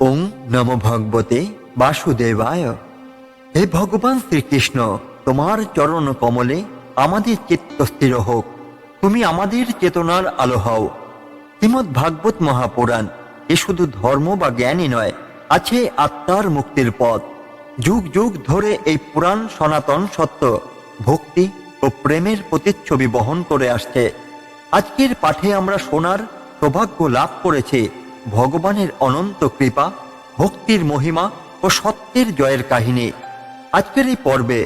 ওং নমো ভগবতে বাসুদেবায়। হে ভগবান শ্রীকৃষ্ণ, তোমার চরণ কমলে আমাদের চিত্ত স্থির হোক। তুমি আমাদের চেতনার আলো হও। শ্রীমদ্ ভাগবত মহাপুরাণ এ শুধু ধর্ম বা জ্ঞানই নয়, আছে আত্মার মুক্তির পথ। যুগ যুগ ধরে এই পুরাণ সনাতন সত্য, ভক্তি ও প্রেমের প্রতিচ্ছবি বহন করে আসছে। আজকের পাঠে আমরা শোনার সৌভাগ্য লাভ করেছি ভগবানের অনন্ত কৃপা, ভক্তির মহিমা ও সত্যের জয়ের কাহিনী। আজকের এই পর্বে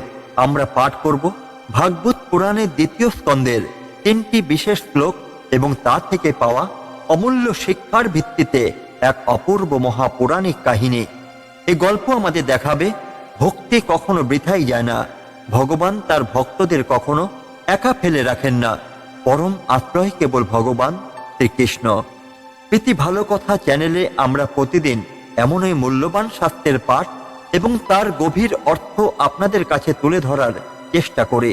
আমরা পাঠ করব ভাগবত পুরাণের দ্বিতীয় স্কন্ধের 3টি বিশেষ শ্লোক এবং তা থেকে পাওয়া অমূল্য শিক্ষার ভিত্তিতে এক অপূর্ব মহাপুরাণিক কাহিনী। এই গল্প আমাদের দেখাবে ভক্তি কখনো বৃথাই যায় না। ভগবান তার ভক্তদের কখনো একা ফেলে রাখেন না। পরম আশ্রয় কেবল ভগবান শ্রীকৃষ্ণ। প্রীতি ভালো কথা চ্যানেলে আমরা প্রতিদিন এমনই মূল্যবান শাস্ত্রের পাঠ এবং তার গভীর অর্থ আপনাদের কাছে তুলে ধরার চেষ্টা করি।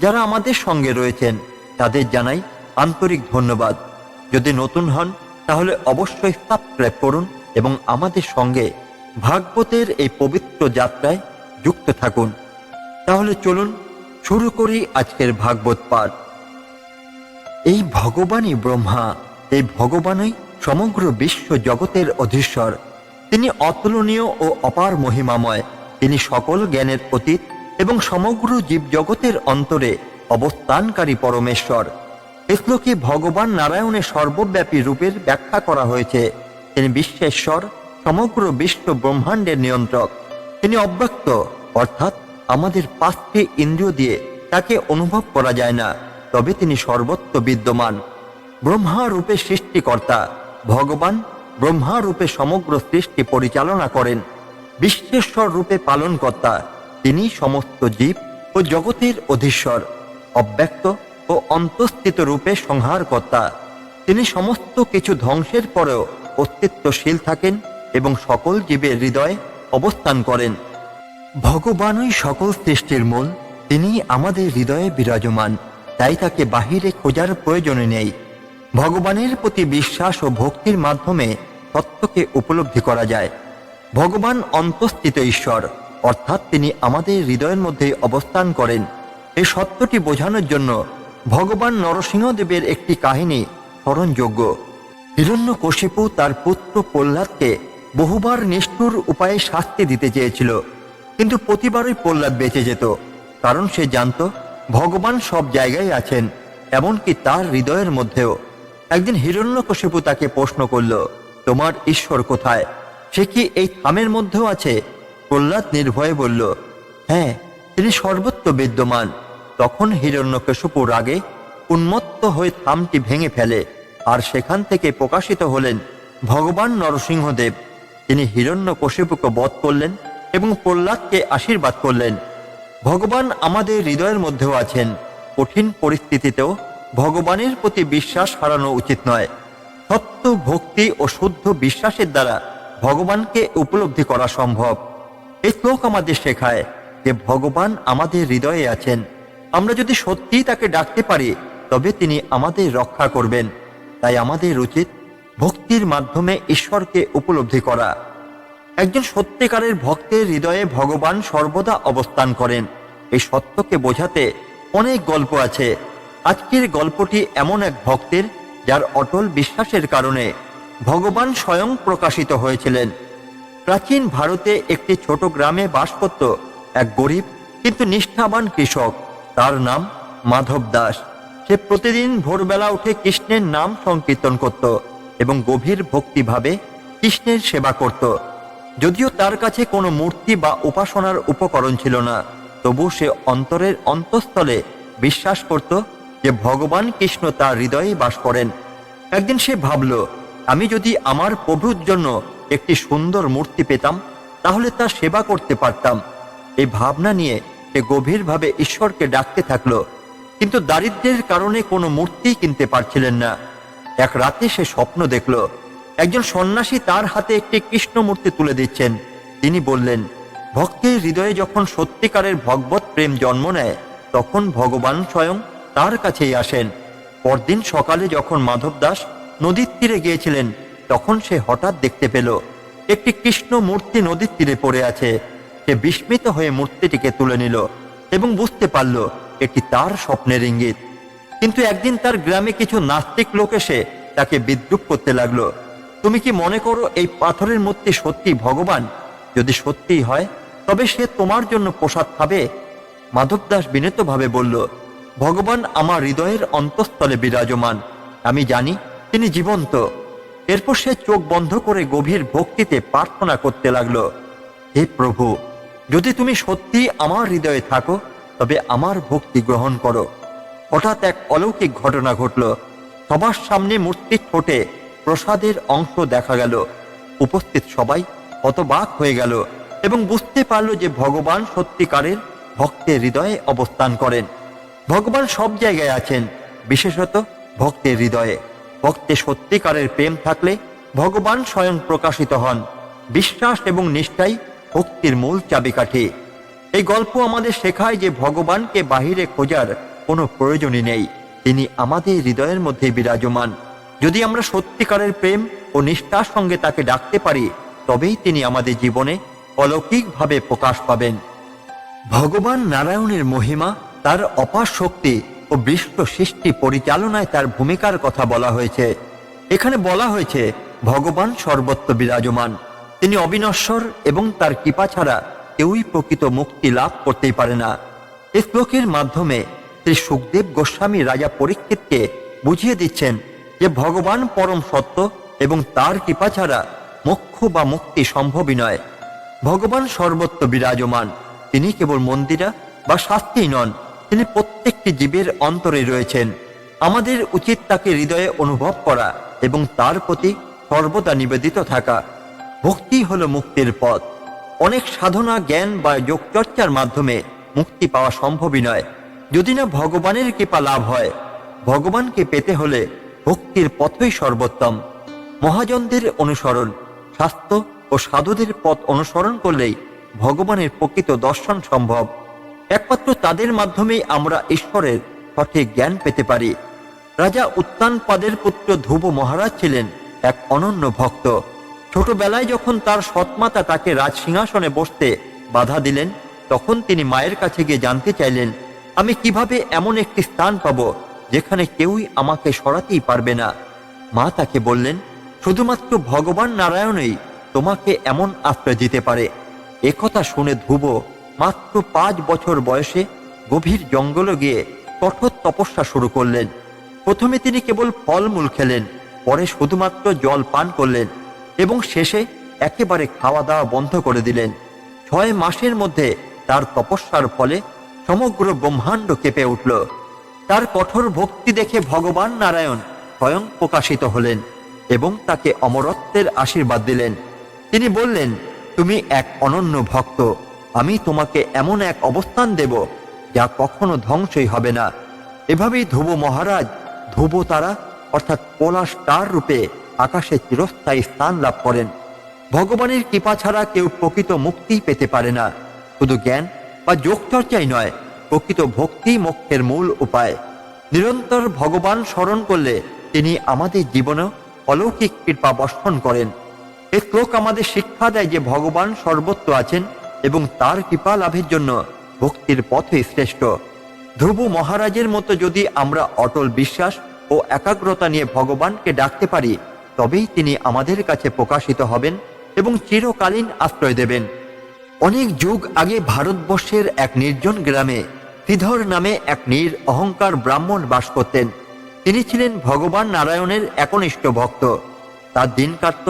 যারা আমাদের সঙ্গে রয়েছেন তাদের জানাই আন্তরিক ধন্যবাদ। যদি নতুন হন তাহলে অবশ্যই সাবস্ক্রাইব করুন এবং আমাদের সঙ্গে ভাগবতের এই পবিত্র যাত্রায় যুক্ত থাকুন। তাহলে চলুন শুরু করি আজকের ভাগবত পাঠ। এই ভগবানই ব্রহ্মা, এই ভগবানই সমগ্র বিশ্ব জগতের অধীশ্বর। তিনি অতুলনীয় ও অপার মহিমাময়। তিনি সকল জ্ঞানের অতীত এবং সমগ্র জীবজগতের অন্তরে অবস্থানকারী পরমেশ্বর। এই শ্লোকে ভগবান নারায়ণের সর্বব্যাপী রূপের ব্যাখ্যা করা হয়েছে। তিনি বিশ্বেশ্বর, সমগ্র বিশ্ব ব্রহ্মাণ্ডের নিয়ন্ত্রক। তিনি অব্যক্ত, অর্থাৎ আমাদের 5টি ইন্দ্রিয় দিয়ে তাকে অনুভব করা যায় না, তবে তিনি সর্বত্র বিদ্যমান। ব্রহ্মা রূপে সৃষ্টিকর্তা। ভগবান ব্রহ্মা রূপে সমগ্র সৃষ্টি পরিচালনা করেন। বিশ্বেশ্বর রূপে পালনকর্তা। তিনি সমস্ত জীব ও জগতের অধীশ্বর। অব্যক্ত ও অন্তঃস্থিত রূপে সংহারকর্তা। তিনি সমস্ত কিছু ধ্বংসের পরেও অস্তিত্বশীল থাকেন এবং সকল জীবের হৃদয়ে অবস্থান করেন। ভগবানই সকল সৃষ্টির মূল। তিনি আমাদের হৃদয়ে বিরাজমান, তাই তাকে বাহিরে খোঁজার প্রয়োজনে নেই। ভগবানের প্রতি বিশ্বাস ও ভক্তির মাধ্যমে সত্যকে উপলব্ধি করা যায়। ভগবান অন্তঃস্থিত ঈশ্বর, অর্থাৎ তিনি আমাদের হৃদয়ের মধ্যে অবস্থান করেন। এই সত্যটি বোঝানোর জন্য ভগবান নরসিংহদেবের একটি কাহিনী স্মরণযোগ্য। হিরণ্যকশিপু তার পুত্র প্রহ্লাদকে বহুবার নিষ্ঠুর উপায়ে শাস্তি দিতে চেয়েছিল, কিন্তু প্রতিবারই প্রহ্লাদ বেঁচে যেত, কারণ সে জানত ভগবান সব জায়গায় আছেন, এমনকি তার হৃদয়ের মধ্যেও। একদিন হিরণ্যকশিপু তাকে প্রশ্ন করল, তোমার ঈশ্বর কোথায়? সে কি এই থামের মধ্যেও আছে? প্রহ্লাদ নির্ভয়ে বলল, হ্যাঁ, তিনি সর্বত্র বিদ্যমান। তখন হিরণ্যকশিপু রাগে উন্মত্ত হয়ে থামটি ভেঙে ফেলে, আর সেখান থেকে প্রকাশিত হলেন ভগবান নরসিংহদেব। তিনি হিরণ্যকশিপুকে বধ করলেন এবং প্রহ্লাদকে আশীর্বাদ করলেন। ভগবান আমাদের হৃদয়ের মধ্যেও আছেন। কঠিন পরিস্থিতিতেও ভগবানের প্রতি বিশ্বাস হারানো উচিত নয়। সত্য, ভক্তি ও শুদ্ধ বিশ্বাসের দ্বারা ভগবানকে উপলব্ধি করা সম্ভব। এই শ্লোক আমাদের শেখায় যে ভগবান আমাদের হৃদয়ে আছেন। আমরা যদি সত্যিই তাকে ডাকতে পারি তবে তিনি আমাদের রক্ষা করবেন। তাই আমাদের উচিত ভক্তির মাধ্যমে ঈশ্বরকে উপলব্ধি করা। একজন সত্যিকারের ভক্তের হৃদয়ে ভগবান সর্বদা অবস্থান করেন। এই সত্যকে বোঝাতে অনেক গল্প আছে। আজকের গল্পটি এমন এক ভক্তের যার অটল বিশ্বাসের কারণে ভগবান স্বয়ং প্রকাশিত হয়েছিলেন। প্রাচীন ভারতে একটি ছোট গ্রামে বাস করত এক গরিব কিন্তু নিষ্ঠাবান কৃষক। তার নাম মাধব দাস। সে প্রতিদিন ভোরবেলা উঠে কৃষ্ণের নাম সংকীর্তন করত এবং গভীর ভক্তিভাবে কৃষ্ণের সেবা করত। যদিও তার কাছে কোনো মূর্তি বা উপাসনার উপকরণ ছিল না, তবু সে অন্তরের অন্তঃস্থলে বিশ্বাস করত যে ভগবান কৃষ্ণ তার হৃদয়ে বাস করেন। একদিন সে ভাবল, আমি যদি আমার প্রভুর জন্য একটি সুন্দর মূর্তি পেতাম তাহলে তার সেবা করতে পারতাম। এই ভাবনা নিয়ে সে গভীরভাবে ঈশ্বরকে ডাকতে থাকলো, কিন্তু দারিদ্র্যের কারণে কোনো মূর্তি কিনতে পারছিলেন না। এক রাতে সে স্বপ্ন দেখল, একজন সন্ন্যাসী তার হাতে একটি কৃষ্ণ মূর্তি তুলে দিচ্ছেন। তিনি বললেন, ভক্তের হৃদয়ে যখন সত্যিকারের ভগবত প্রেম জন্ম নেয় তখন ভগবান স্বয়ং তার কাছেই আসেন। পরদিন সকালে যখন মাধব দাস নদীর তীরে গিয়েছিলেন তখন সে হঠাৎ দেখতে পেল একটি কৃষ্ণ মূর্তি নদীর তীরে পড়ে আছে। সে বিস্মিত হয়ে মূর্তিটিকে তুলে নিল এবং বুঝতে পারল এটি তার স্বপ্নের ইঙ্গিত। কিন্তু একদিন তার গ্রামে কিছু নাস্তিক লোক এসে তাকে বিদ্রূপ করতে লাগলো। তুমি কি মনে করো এই পাথরের মূর্তি সত্যি ভগবান? যদি সত্যিই হয় তবে সে তোমার জন্য প্রসাদ খাবে। মাধব দাস বিনীতভাবে বলল, ভগবান আমার হৃদয়ের অন্তঃস্থলে বিরাজমান, আমি জানি তিনি জীবন্ত। এরপর সে চোখ বন্ধ করে গভীর ভক্তিতে প্রার্থনা করতে লাগলো, হে প্রভু, যদি তুমি সত্যি আমার হৃদয়ে থাকো তবে আমার ভক্তি গ্রহণ করো। হঠাৎ এক অলৌকিক ঘটনা ঘটল। সবার সামনে মূর্তির ঠোঁটে প্রসাদের অংশ দেখা গেল। উপস্থিত সবাই হতবাক হয়ে গেল এবং বুঝতে পারল যে ভগবান সত্যিকারের ভক্তের হৃদয়ে অবস্থান করেন। ভগবান সব জায়গায় আছেন, বিশেষত ভক্তের হৃদয়ে। ভক্তে সত্যিকারের প্রেম থাকলে ভগবান স্বয়ং প্রকাশিত হন। বিশ্বাস এবং নিষ্ঠাই ভক্তির মূল চাবিকাঠি। এই গল্প আমাদের শেখায় যে ভগবানকে বাহিরে খোঁজার কোনো প্রয়োজনই নেই, তিনি আমাদের হৃদয়ের মধ্যে বিরাজমান। যদি আমরা সত্যিকারের প্রেম ও নিষ্ঠার সঙ্গে তাকে ডাকতে পারি তবেই তিনি আমাদের জীবনে অলৌকিকভাবে প্রকাশ পাবেন। ভগবান নারায়ণের মহিমা, তার অপার শক্তি ও বিশ্ব সৃষ্টি পরিচালনায় তার ভূমিকার কথা বলা হয়েছে। এখানে বলা হয়েছে ভগবান সর্বত্র বিরাজমান, তিনি অবিনশ্বর এবং তার কৃপা ছাড়া কেউই প্রকৃত মুক্তি লাভ করতেই পারে না। এই শ্লোকের মাধ্যমে শ্রী সুখদেব গোস্বামী রাজা পরীক্ষিতকে বুঝিয়ে দিচ্ছেন যে ভগবান পরম সত্য এবং তার কৃপা ছাড়া মোক্ষ বা মুক্তি সম্ভবই নয়। ভগবান সর্বত্র বিরাজমান, তিনি কেবল মন্দিরা বা শাস্ত্রেই নন, তিনি প্রত্যেকটি জীবের অন্তরে রয়েছেন। আমাদের উচিত তাকে হৃদয়ে অনুভব করা এবং তার প্রতি সর্বদা নিবেদিত থাকা। ভক্তি হলো মুক্তির পথ। অনেক সাধনা, জ্ঞান বা যোগচর্চার মাধ্যমে মুক্তি পাওয়া সম্ভবই নয় যদি না ভগবানের কৃপা লাভ হয়। ভগবানকে পেতে হলে ভক্তির পথই সর্বোত্তম। মহাজনদের অনুসরণ, শাস্ত্র ও সাধুদের পথ অনুসরণ করলেই ভগবানের প্রকৃত দর্শন সম্ভব। একমাত্র তাদের মাধ্যমেই আমরা ঈশ্বরের সঠিক জ্ঞান পেতে পারি। রাজা উত্তানপাদের পুত্র ধ্রুব মহারাজ ছিলেন এক অনন্য ভক্ত। ছোটবেলায় যখন তার সৎমাতা তাকে রাজসিংহাসনে বসতে বাধা দিলেন, তখন তিনি মায়ের কাছে গিয়ে জানতে চাইলেন, আমি কিভাবে এমন একটি স্থান পাব যেখানে কেউই আমাকে সরাতেই পারবে না। মা তাকে বললেন, শুধুমাত্র ভগবান নারায়ণই তোমাকে এমন আশ্রয় দিতে পারে। একথা শুনে ধ্রুব মাত্র 5 বছর বয়সে গভীর জঙ্গলে গিয়ে কঠোর তপস্যা শুরু করলেন। প্রথমে তিনি কেবল ফলমূল খেলেন, পরে শুধুমাত্র জল পান করলেন এবং শেষে একেবারে খাওয়া দাওয়া বন্ধ করে দিলেন। 6 মাসের মধ্যে তার তপস্যার ফলে সমগ্র ব্রহ্মাণ্ড কেঁপে উঠল। তার কঠোর ভক্তি দেখে ভগবান নারায়ণ স্বয়ং প্রকাশিত হলেন এবং তাকে অমরত্বের আশীর্বাদ দিলেন। তিনি বললেন, তুমি এক অনন্য ভক্ত, আমি তোমাকে এমন এক অবস্থান দেব যা কখনো ধ্বংসই হবে না। এভাবেই ধ্রুব মহারাজ ধ্রুব তারা অর্থাৎ পোলার স্টার রূপে আকাশে চিরস্থায়ী স্থান লাভ করেন। ভগবানের কৃপা ছাড়া কেউ প্রকৃত মুক্তি পেতে পারে না। শুধু জ্ঞান বা যোগচর্চাই নয়, প্রকৃত ভক্তি মোক্ষের মূল উপায়। নিরন্তর ভগবান স্মরণ করলে তিনি আমাদের জীবনে অলৌকিক কৃপা বর্ষণ করেন। এই শ্লোক আমাদের শিক্ষা দেয় যে ভগবান সর্বত্র আছেন এবং তার কৃপা লাভের জন্য ভক্তির পথই শ্রেষ্ঠ। ধ্রুব মহারাজের মতো যদি আমরা অটল বিশ্বাস ও একাগ্রতা নিয়ে ভগবানকে ডাকতে পারি তবেই তিনি আমাদের কাছে প্রকাশিত হবেন এবং চিরকালীন আশ্রয় দেবেন। অনেক যুগ আগে ভারতবর্ষের এক নির্জন গ্রামে শ্রীধর নামে এক অহংকার ব্রাহ্মণ বাস করতেন। তিনি ছিলেন ভগবান নারায়ণের একনিষ্ঠ ভক্ত। তার দিন কাটত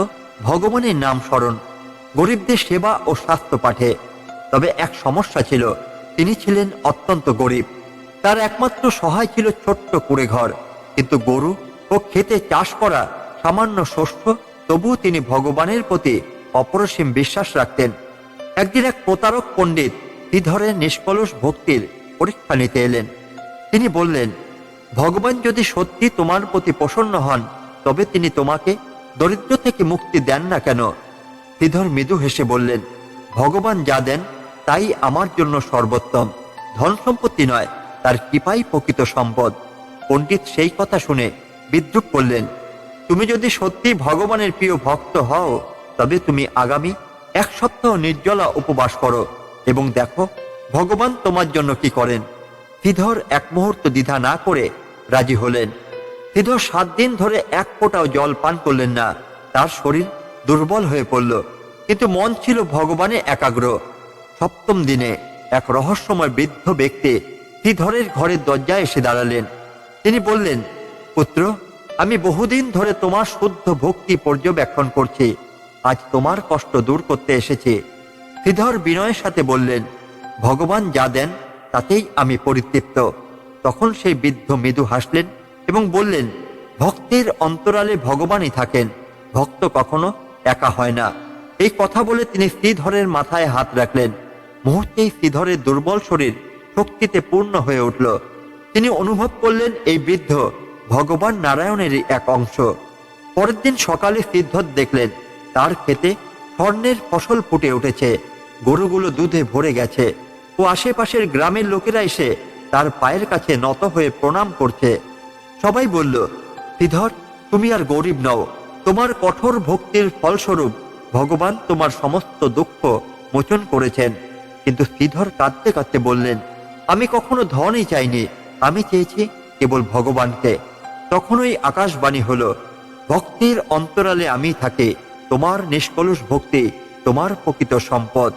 ভগবানের নাম স্মরণ, গরিবদের সেবা ও স্বাস্থ্য পাঠে। তবে এক সমস্যা ছিল, তিনি ছিলেন অত্যন্ত গরিব। তার একমাত্র সহায় ছিল ছোট্ট কুঁড়ে ঘর, কিন্তু গরু ও ক্ষেতে চাষ করা সামান্য শস্য। তবুও তিনি ভগবানের প্রতি অপরিসীম বিশ্বাস রাখতেন। একদিন এক প্রতারক পণ্ডিত শ্রীধরের নিষ্কলুষ ভক্তির পরীক্ষা নিতে এলেন। তিনি বললেন, ভগবান যদি সত্যি তোমার প্রতি প্রসন্ন হন তবে তিনি তোমাকে দরিদ্র থেকে মুক্তি দেন না কেন? শ্রীধর মৃদু হেসে বললেন, ভগবান যা দেন তাই আমার জন্য সর্বোত্তম। ধন সম্পত্তি নয়, তার কৃপাই প্রকৃত সম্পদ। পণ্ডিত সেই কথা শুনে বিদ্রূপ করলেন, তুমি যদি সত্যি ভগবানের প্রিয় ভক্ত হও তবে তুমি আগামী 1 সপ্তাহ নির্জলা উপবাস করো এবং দেখো ভগবান তোমার জন্য কি করেন। শ্রীধর এক মুহূর্ত দ্বিধা না করে রাজি হলেন। শ্রীধর 7 দিন ধরে এক ফোঁটাও জল পান করলেন না। তার শরীর দুর্বল হয়ে পড়ল, কিন্তু মন ছিল ভগবানে একাগ্র। 7ম দিনে এক রহস্যময় বৃদ্ধ ব্যক্তি শ্রীধরের ঘরের দরজায় এসে দাঁড়ালেন। তিনি বললেন, পুত্র, আমি বহুদিন ধরে তোমার শুদ্ধ ভক্তি পর্যবেক্ষণ করছি। আজ তোমার কষ্ট দূর করতে এসেছি। শ্রীধর বিনয়ের সাথে বললেন, ভগবান যা দেন তাতেই আমি পরিতৃপ্ত। তখন সেই বৃদ্ধ মৃদু হাসলেন এবং বললেন, ভক্তের অন্তরালে ভগবানই থাকেন, ভক্ত কখনো একা হয় না। এই কথা বলে তিনি শ্রীধরের মাথায় হাত রাখলেন। মুহূর্তেই শ্রীধরের দুর্বল শরীর শক্তিতে পূর্ণ হয়ে উঠল। তিনি অনুভব করলেন এই বৃদ্ধ ভগবান নারায়ণেরই এক অংশ। পরের দিন সকালে শ্রীধর দেখলেন তার ক্ষেতে স্বর্ণের ফসল ফুটে উঠেছে, গরুগুলো দুধে ভরে গেছে ও আশেপাশের গ্রামের লোকেরা এসে তার পায়ের কাছে নত হয়ে প্রণাম করছে। সবাই বলল, শ্রীধর, তুমি আর গরিব নও, তোমার কঠোর ভক্তির ফলস্বরূপ ভগবান তোমার সমস্ত দুঃখ মোচন করেছেন। কিন্তু শ্রীধর কাঁদতে কাঁদতে বললেন, আমি কখনো ধনই চাইনি, আমি চেয়েছি কেবল ভগবানকে। তখনই আকাশবাণী হলো, ভক্তির অন্তরালে আমি থাকি, তোমার নিষ্কলুষ ভক্তি তোমার প্রকৃত সম্পদ।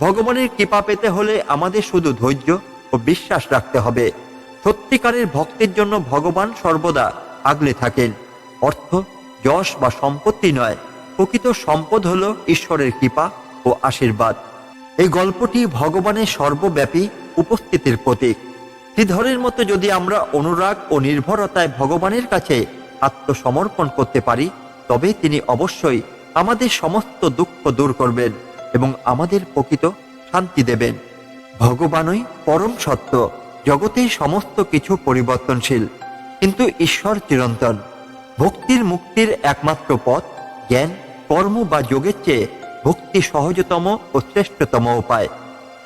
ভগবানের কৃপা পেতে হলে আমাদের শুধু ধৈর্য ও বিশ্বাস রাখতে হবে। সত্যিকারের ভক্তির জন্য ভগবান সর্বদা আগলে থাকেন। অর্থ, যশ বা সম্পত্তি নয়, প্রকৃত সম্পদ হলো ঈশ্বরের কৃপা ও আশীর্বাদ। এই গল্পটি ভগবানের সর্বব্যাপী উপস্থিতির প্রতীক। শ্রীধরের মতো যদি আমরা অনুরাগ ও নির্ভরতায় ভগবানের কাছে আত্মসমর্পণ করতে পারি, তবে তিনি অবশ্যই আমাদের সমস্ত দুঃখ দূর করবেন এবং আমাদের প্রকৃত শান্তি দেবেন। ভগবানই পরম সত্য। জগতেই সমস্ত কিছু পরিবর্তনশীল, কিন্তু ঈশ্বর চিরন্তন। ভক্তির মুক্তির একমাত্র পথ জ্ঞান, কর্ম বা যোগের চেয়ে ভক্তি সহজতম ও শ্রেষ্ঠতম উপায়।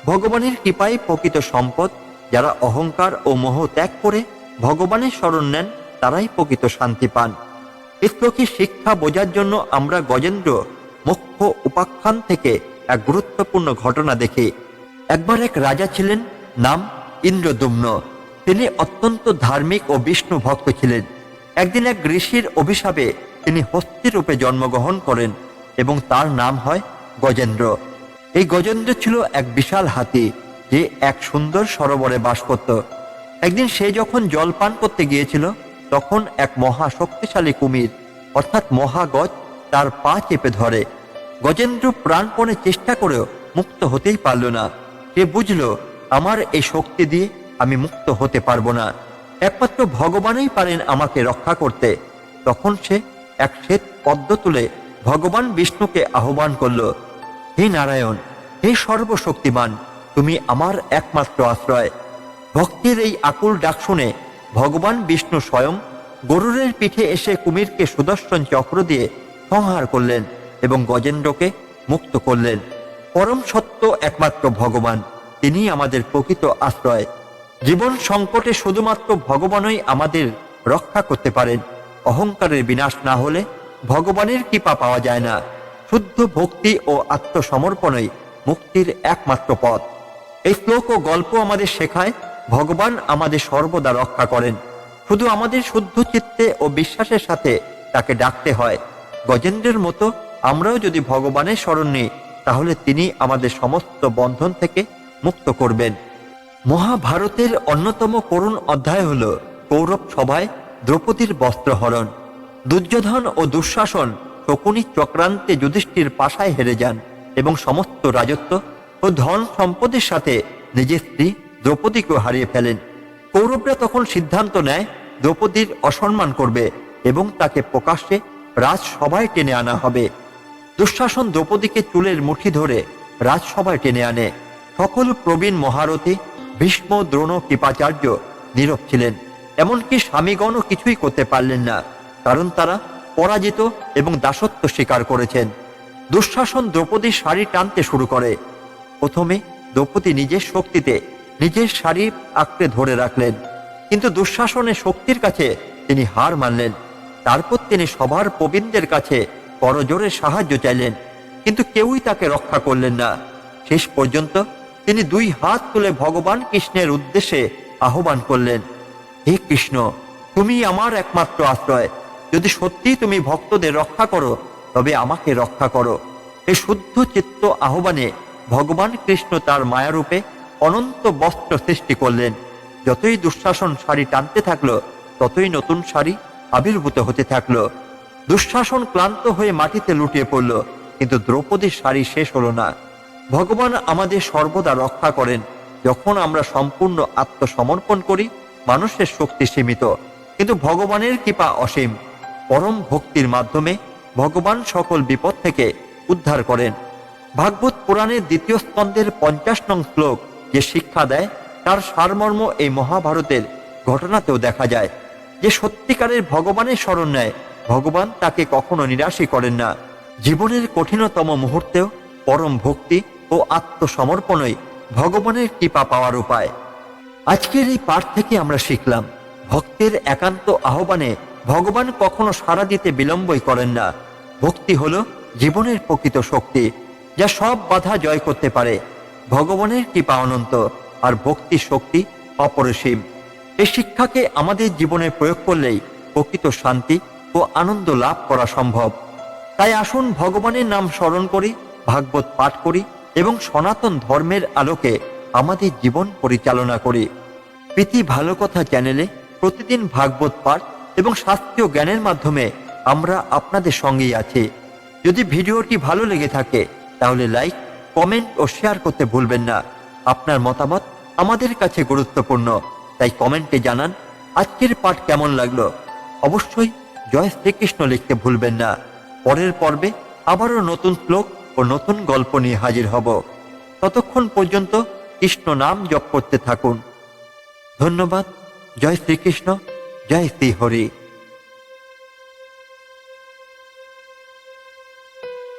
ভগবানের কৃপায় প্রকৃত সম্পদ। যারা অহংকার ও মোহ ত্যাগ করে ভগবানের শরণ নেন, তারাই প্রকৃত শান্তি পান। এই শ্লোকের শিক্ষা বোঝার জন্য আমরা গজেন্দ্র মোক্ষ উপাখ্যান থেকে এক গুরুত্বপূর্ণ ঘটনা দেখি। একবার এক রাজা ছিলেন, নাম ইন্দ্রদুম্ন। তিনি অত্যন্ত ধার্মিক ও বিষ্ণু ভক্ত ছিলেন। একদিন এক ঋষির অভিশাপে তিনি হস্তি রূপে জন্মগ্রহণ করেন এবং তার নাম হয় গজেন্দ্র। এই গজেন্দ্র ছিল এক বিশাল হাতি, যে এক সুন্দর সরোবরে বাস করত। একদিন সে যখন জল পান করতে গিয়েছিল, তখন এক মহা শক্তিশালী কুমির অর্থাৎ মহাগজ তার পা চেপে ধরে। গজেন্দ্র প্রাণপণে চেষ্টা করেও মুক্ত হতেই পারল না। সে বুঝল, আমার এই শক্তি দিয়ে আমি মুক্ত হতে পারবো না, একমাত্র ভগবানই পারেন আমাকে রক্ষা করতে। তখন সে এক শ্বেত পদ্ম তুলে ভগবান বিষ্ণুকে আহ্বান করল, হে নারায়ণ, হে সর্বশক্তিমান, তুমি আমার একমাত্র আশ্রয়। ভক্তির এই আকুল ডাক শুনে ভগবান বিষ্ণু স্বয়ং গরুরের পিঠে এসে কুমিরকে সুদর্শন চক্র দিয়ে সংহার করলেন এবং গজেন্দ্রকে মুক্ত করলেন। পরম সত্য একমাত্র ভগবান, তিনি আমাদের প্রকৃত আশ্রয়। জীবন সংকটে শুধুমাত্র ভগবানই আমাদের রক্ষা করতে পারেন। অহংকারের বিনাশ না হলে ভগবানের কৃপা পাওয়া যায় না। শুদ্ধ ভক্তি ও আত্মসমর্পণই মুক্তির একমাত্র পথ। এই শ্লোক ও গল্প আমাদের শেখায়, ভগবান আমাদের সর্বদা রক্ষা করেন, শুধু আমাদের শুদ্ধ চিত্তে ও বিশ্বাসের সাথে তাকে ডাকতে হয়। গজেন্দ্রের মতো আমরাও যদি ভগবানের শরণ নিই, তাহলে তিনি আমাদের সমস্ত বন্ধন থেকে মুক্ত করবেন। মহাভারতের অন্যতম করুণ অধ্যায় হল কৌরব সভায় দ্রৌপদীর বস্ত্রহরণ। দুর্যোধন ও দুঃশাসন শকুনি চক্রান্তে যুধিষ্ঠির পাশায় হেরে যান এবং সমস্ত রাজত্ব ও ধন সম্পদের সাথে নিজের স্ত্রী দ্রৌপদীকেও হারিয়ে ফেলেন। কৌরবরা তখন সিদ্ধান্ত নেয় দ্রৌপদীর অসম্মান করবে এবং তাকে প্রকাশ্যে রাজসভায় টেনে আনা হবে। দুঃশাসন দ্রৌপদীকে চুলের মুঠি ধরে রাজসভায় টেনে আনে। সকল প্রবীণ মহারথী ভীষ্ম, দ্রোণ, কৃপাচার্য নীরব ছিলেন। এমনকি স্বামীগণও কিছুই করতে পারলেন না, কারণ তারা পরাজিত এবং দাসত্ব স্বীকার করেছেন। দুঃশাসন দ্রৌপদীর শাড়ি টানতে শুরু করে। প্রথমে দ্রৌপদী নিজের শক্তিতে নিজের শাড়ি আঁকড়ে ধরে রাখলেন, কিন্তু দুঃশাসনের শক্তির কাছে তিনি হার মানলেন। তারপর তিনি সভার প্রবীণদের কাছে করজোরে সাহায্য চাইলেন, কিন্তু কেউই তাকে রক্ষা করলেন না। শেষ পর্যন্ত তিনি দুই হাত তুলে ভগবান কৃষ্ণের উদ্দেশ্যে আহ্বান করলেন, হে কৃষ্ণ, তুমি আমার একমাত্র আশ্রয়। যদি সত্যি তুমি ভক্তদের রক্ষা করো, তবে আমাকে রক্ষা করো। এই শুদ্ধ চিত্ত আহ্বানে ভগবান কৃষ্ণ তার মায়ারূপে অনন্ত বস্ত্র সৃষ্টি করলেন। যতই দুঃশাসন শাড়ি টানতে থাকলো, ততই নতুন শাড়ি আবির্ভূত হতে থাকলো। দুঃশাসন ক্লান্ত হয়ে মাটিতে লুটিয়ে পড়ল, কিন্তু দ্রৌপদীর শাড়ি শেষ হলো না। ভগবান আমাদের সর্বদা রক্ষা করেন যখন আমরা সম্পূর্ণ আত্মসমর্পণ করি। মানুষের শক্তি সীমিত, কিন্তু ভগবানের কৃপা অসীম। পরম ভক্তির মাধ্যমে ভগবান সকল বিপদ থেকে উদ্ধার করেন। ভাগবত পুরাণের দ্বিতীয় স্কন্ধের 50 নং শ্লোক যে শিক্ষা দেয়, তার সারমর্ম এই মহাভারতের ঘটনাতেও দেখা যায়। যে সত্যিকারের ভগবানের শরণ নেয়, ভগবান তাকে কখনো নিরাশই করেন না। জীবনের কঠিনতম মুহূর্তেও পরম ভক্তি ও আত্মসমর্পণই ভগবানের কৃপা পাওয়ার উপায়। আজকের এই পাঠ থেকে আমরা শিখলাম, ভক্তের একান্ত আহ্বানে ভগবান কখনো সাড়া দিতে বিলম্বই করেন না। ভক্তি হলো জীবনের প্রকৃত শক্তি, যা সব বাধা জয় করতে পারে। ভগবানের কৃপা অনন্ত, আর ভক্তির শক্তি অপরিসীম। এই শিক্ষাকে আমাদের জীবনে প্রয়োগ করলেই প্রকৃত শান্তি ও আনন্দ লাভ করা সম্ভব। তাই আসুন ভগবানের নাম স্মরণ করি, ভাগবত পাঠ করি এবং সনাতন ধর্মের আলোকে আমাদের জীবন পরিচালনা করি। প্রীতি ভালো কথা চ্যানেলে প্রতিদিন ভাগবত পাঠ এবং শাস্ত্রীয় জ্ঞানের মাধ্যমে আমরা আপনাদের সঙ্গেই আছি। যদি ভিডিওটি ভালো লেগে থাকে, তাহলে লাইক, কমেন্ট ও শেয়ার করতে ভুলবেন না। আপনার মতামত আমাদের কাছে গুরুত্বপূর্ণ, তাই কমেন্টে জানান আজকের পাঠ কেমন লাগলো। অবশ্যই জয় শ্রীকৃষ্ণ লিখতে ভুলবেন না। পরের পর্বে আবারও নতুন শ্লোক ও নতুন গল্প নিয়ে হাজির হব। ততক্ষণ পর্যন্ত কৃষ্ণ নাম জপ করতে থাকুন। ধন্যবাদ। জয় শ্রীকৃষ্ণ, জয় শ্রী হরি।